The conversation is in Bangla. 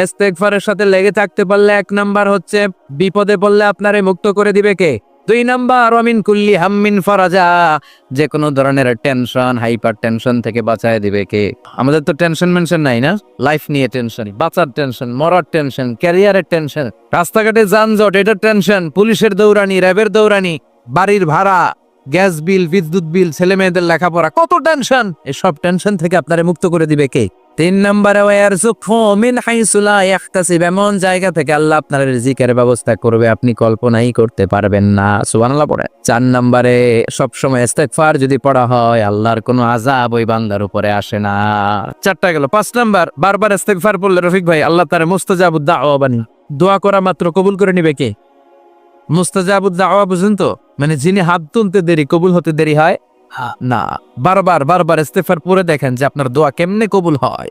ইস্তেগফারের সাথে লেগে থাকতে পারলে 1 নাম্বার হচ্ছে বিপদে পড়লে আপনারে মুক্ত করে দিবে কে? 2 নাম্বার ওয়ামিন কুল্লি হাম্মিন ফারাজা, যে কোনো ধরনের টেনশন, হাইপার টেনশন থেকে বাঁচায় দিবে কে? আমাদের তো টেনশন মেনশন নাই না, লাইফ নিয়ে টেনশন, বাঁচার টেনশন, মরার টেনশন, ক্যারিয়ারের টেনশন, রাস্তাঘাটে যানজট এটার টেনশন, পুলিশের দৌড়ানি, র্যাবের দৌড়ানি, বাড়ির ভাড়া, গ্যাস বিল, বিদ্যুৎ বিল, ছেলে মেয়েদের লেখাপড়া, কত টেনশন। এসব টেনশন থেকে আপনারে মুক্ত করে দিবে কে? 3 নম্বরে ওয়ারযুকহু মিন হাইসু লা ইয়াহতাসিব, এমন জায়গা থেকে আল্লাহ আপনার রিজিকের ব্যবস্থা করবে আপনি কল্পনাই করতে পারবেন না। সুবহানাল্লাহ পড়ে। 4 নম্বরে সবসময় ইস্তেগফার যদি পড়া হয় আল্লাহর কোনো আযাব ওই বান্দার উপরে আসে না। 4টা গেল। 5 নাম্বার, বারবার ইস্তেগফার পড়লে রফিক ভাই আল্লাহ তার মুস্তাজাবুদ দাওয়া বানি, দোয়া করা মাত্র কবুল করে নিবে কে? মুস্তাজাবুদ দাওয়া বুঝুন তো, মানে যিনি হাত তুলতে দেরি কবুল হতে দেরি হয় না। বারবার বারবার ইস্তেগফার পড়ে দেখেন যে আপনার দোয়া কেমনে কবুল হয়।